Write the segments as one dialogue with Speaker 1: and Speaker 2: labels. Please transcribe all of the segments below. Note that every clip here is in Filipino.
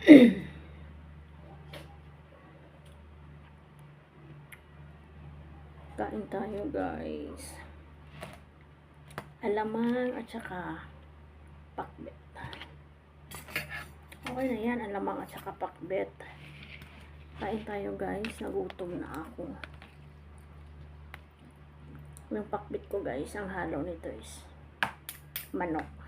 Speaker 1: Kain tayo guys. Alamang at saka pakbet. Okay na yan, alamang at saka pakbet. Kain tayo guys, nagutom na ako. Yung pakbet ko guys, ang halo nito is manok.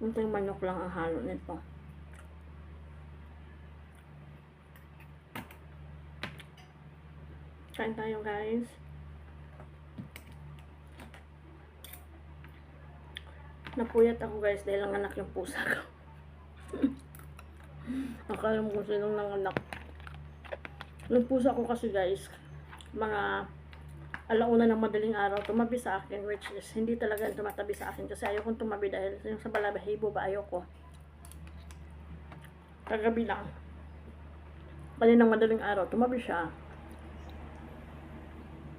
Speaker 1: Ito yung manok lang ang halo nito. Kain tayo guys. Napuyat ako guys dahil ang anak yung pusa ko. Akala mo kung sinong nanganak. Yung pusa ko kasi guys, mga alauna ng madaling araw, tumabi sa akin, which is hindi talaga tumatabi sa akin kasi ayaw kong tumabi dahil yung sa balahibo ba ayaw ko. Kagabi lang. Kaninang madaling araw, tumabi siya.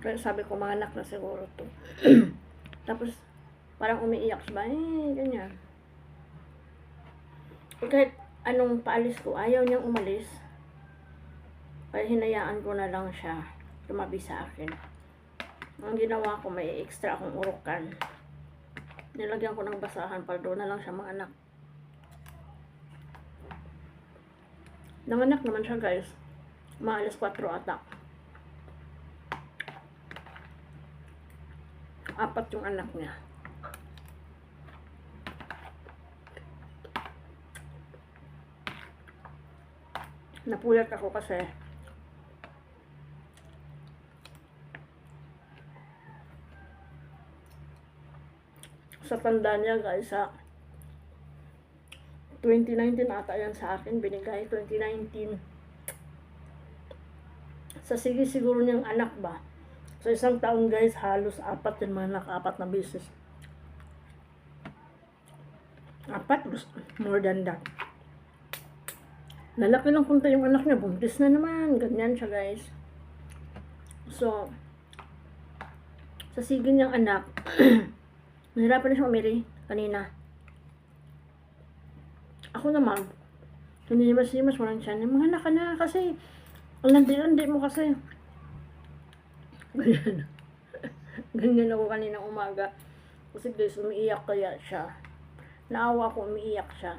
Speaker 1: Kaya sabi ko, mga anak na siguro to. Tapos, parang umiiyak siya. Ganyan. Kahit anong paalis ko, ayaw niyang umalis. Kaya hinayaan ko na lang siya tumabi sa akin. Ang ginawa ko, may extra akong urukan. Nilagyan ko ng basahan para doon na lang siya mga anak. Nanganak naman siya guys. Mga alas 4 ata. 4 yung anak niya. Napuyat ako kasi sa tanda niya guys, sa 2019 ata yan sa akin binigay, 2019. Sa sige siguro niyang anak ba, sa isang taon guys, halos 4 yung mga anak, 4 na beses. 4, more than that. Lalaki lang punta yung anak niya, buntis na naman, ganyan siya guys. So, sa sige niyang anak, nahirapan na siya umiri kanina. Ako naman, hinihimas-himas mo lang siya. Mga anak ka na kasi, ang landi-landi mo kasi. Ganyan. Ganyan ako kanina umaga. Kasi guys, umiiyak kaya siya. Naawa ako, umiiyak siya.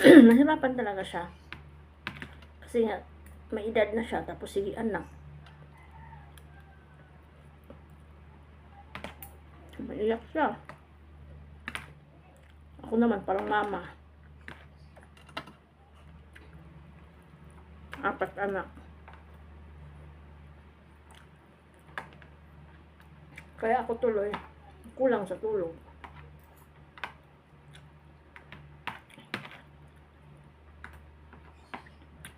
Speaker 1: Nahirapan talaga siya. Kasi nga, may edad na siya, tapos sige anak. Maiyak siya. Ako naman, parang mama. 4 anak. Kaya ako tuloy, kulang sa tulog.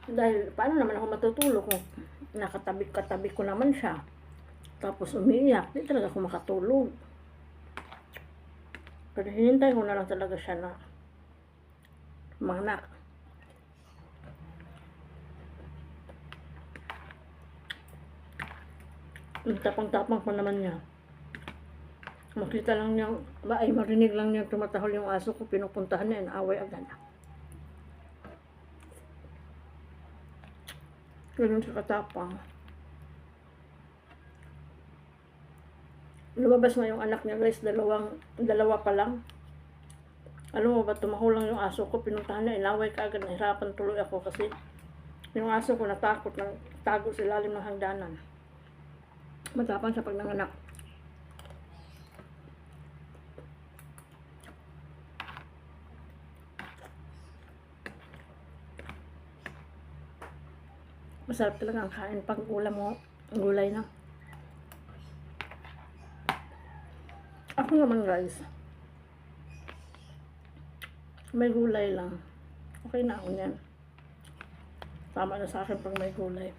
Speaker 1: Dahil, paano naman ako matutulog kung nakatabi-katabi ko naman siya. Tapos umiiyak, di talaga ako makatulog. Pero hinintay ko na lang talaga siya na manganak. Yung tapang-tapang pa naman niya. Makita lang niya, ay marinig lang niya tumatahol yung aso ko, pinupuntahan niya, inaaway agad. Ganun siya katapang. Lumabas na yung anak niya guys, dalawa pa lang. Alam mo ba, tumahol lang yung aso ko, pinuntahan niya, inaway ka agad, nahirapan tuloy ako kasi yung aso ko natakot, tago sa ilalim ng hagdanan. Matapang siya pag nanganak. Masarap talaga ang kain pag ulam mo, gulay na. Ako naman guys, may gulay lang. Okay na ako niyan. Tama na sa akin pag may gulay.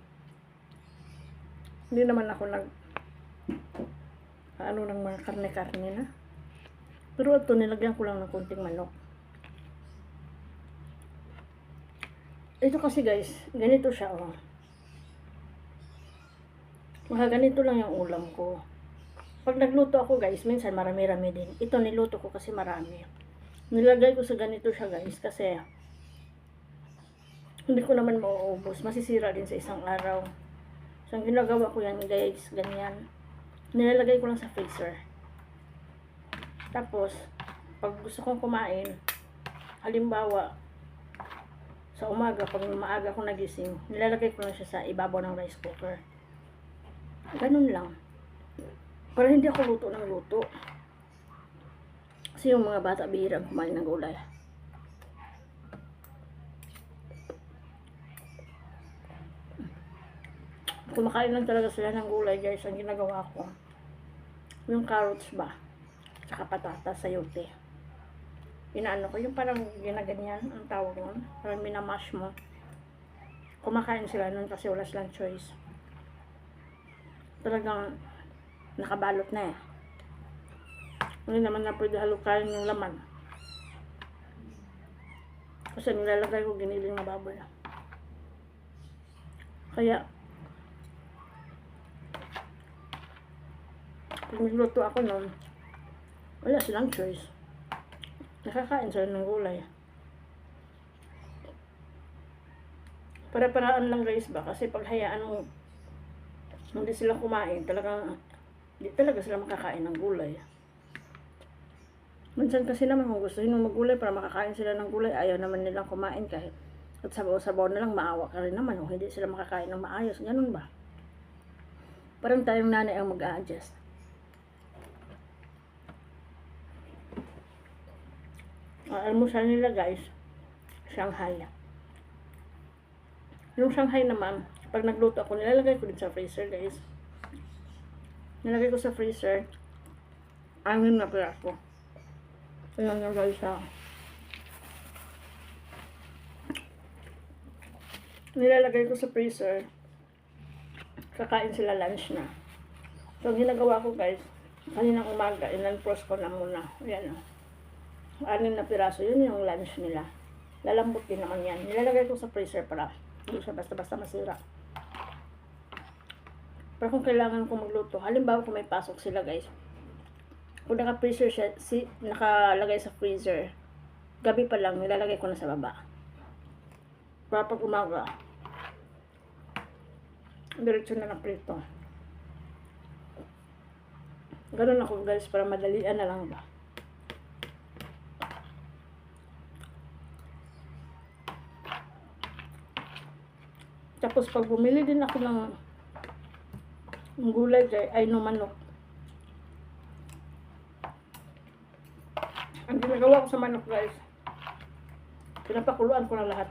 Speaker 1: Hindi naman ako ng mga karne-karne na. Pero ito, nilagyan ko lang ng konting manok. Ito kasi guys, ganito siya oh. Mga ganito lang yung ulam ko. Pag nagluto ako guys, minsan marami-rami din. Ito niluto ko kasi marami. Nilagay ko sa ganito siya guys kasi hindi ko naman mauubos. Masisira din sa isang araw. So, ang ginagawa ko yan guys, ganyan. Nilalagay ko lang sa freezer. Tapos, pag gusto kong kumain, halimbawa, sa umaga, pag maaga akong nagising, nilalagay ko lang siya sa ibabaw ng rice cooker. Ganun lang. Para hindi ako luto ng luto. Kasi yung mga bata bihirang kumain ng gulay. Kumakain lang talaga sila ng gulay guys. Ang ginagawa ko, yung carrots ba, tsaka patatas, sayote. Inaano ko, yung parang ginaganyan, ang tawag nun. Parang minamash mo. Kumakain sila nun kasi wala silang choice. Talagang nakabalot na eh. Hindi naman na pwede halukain yung laman. Kasi nilalagay ko giniling na baboy. Kaya, pag nagluto ako nun, wala silang choice. Nakakain sila ng gulay. Para-paraan lang guys ba? Kasi pag hayaan mo, hindi sila kumain, talagang, hindi talaga sila makakain ng gulay. Minsan kasi naman kung gusto nyo maggulay para makakain sila ng gulay, ayaw naman nilang kumain kahit at sabaw-sabaw na lang, maawa ka rin naman o hindi sila makakain ng maayos. Ganun ba? Parang tayong nanay ang mag-a-adjust. Almusal nila guys, Shanghai. Yung Shanghai naman, pag nagluto ako, nilalagay ko din sa freezer guys. Nilagay ko sa freezer, 6 na piraso. Ayan na guys ha. Nilalagay ko sa freezer, kakain sila lunch na. So, ang ginagawa ko guys, kaninang umaga, in-unfrost ko na muna. Ayan o. 6 na piraso, yun yung lunch nila. Lalambot din naman yan. Nilalagay ko sa freezer para hindi siya basta-basta masira. Pero kung kailangan ko magluto, halimbawa kung may pasok sila guys, kung naka-freezer siya, nakalagay sa freezer, gabi pa lang, nilalagay ko na sa baba. Para pag umaga, diretso na ng prito. Ganun ako guys, para madalian na lang ba. Tapos pag bumili din ako ng gulay ay no manok. Ang ginagawa ko sa manok guys, pinapakuluan ko na lahat.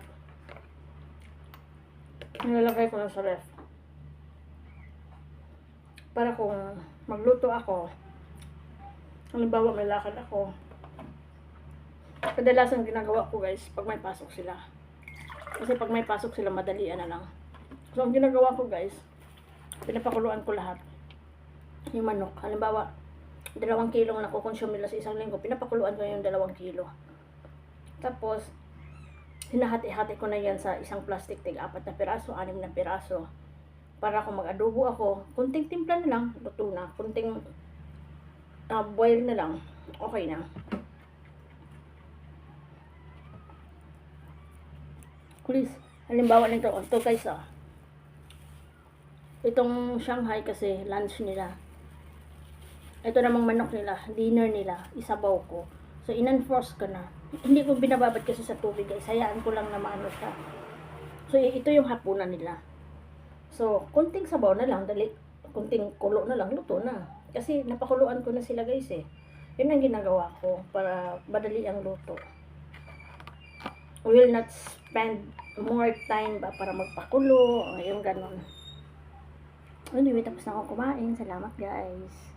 Speaker 1: Nilalagay ko na sa ref. Para kung magluto ako, halimbawa may lakad ako, kadalasan ginagawa ko guys, pag may pasok sila. Kasi pag may pasok sila, madalian na lang. So, ang ginagawa ko guys, pinapakuluan ko lahat. Yung manok. Halimbawa, 2 kilong nakukonsume nila sa isang linggo, pinapakuluan ko yung 2 kilo. Tapos, hinahati-hati ko na yan sa isang plastic tig 4 na piraso, 6 na piraso. Para kung mag-adobo ako, kunting timpla na lang, luto na. Kunting boil na lang, okay na. Please, halimbawa nito, ito guys itong Shanghai kasi lunch nila. Ito namang manok nila, dinner nila, isabaw ko. So, in-unfrost ko na. Hindi ko binababad kasi sa tubig guys, hayaan ko lang na maano siya. So, ito yung hapunan nila. So, kunting sabaw na lang, kunting kulo na lang, luto na. Kasi napakuluan ko na sila guys eh. Yun ang ginagawa ko para madali ang luto. Will not spend more time ba para magpakulo, yung ganon. Anyway, tapos na ako kumain. Salamat guys.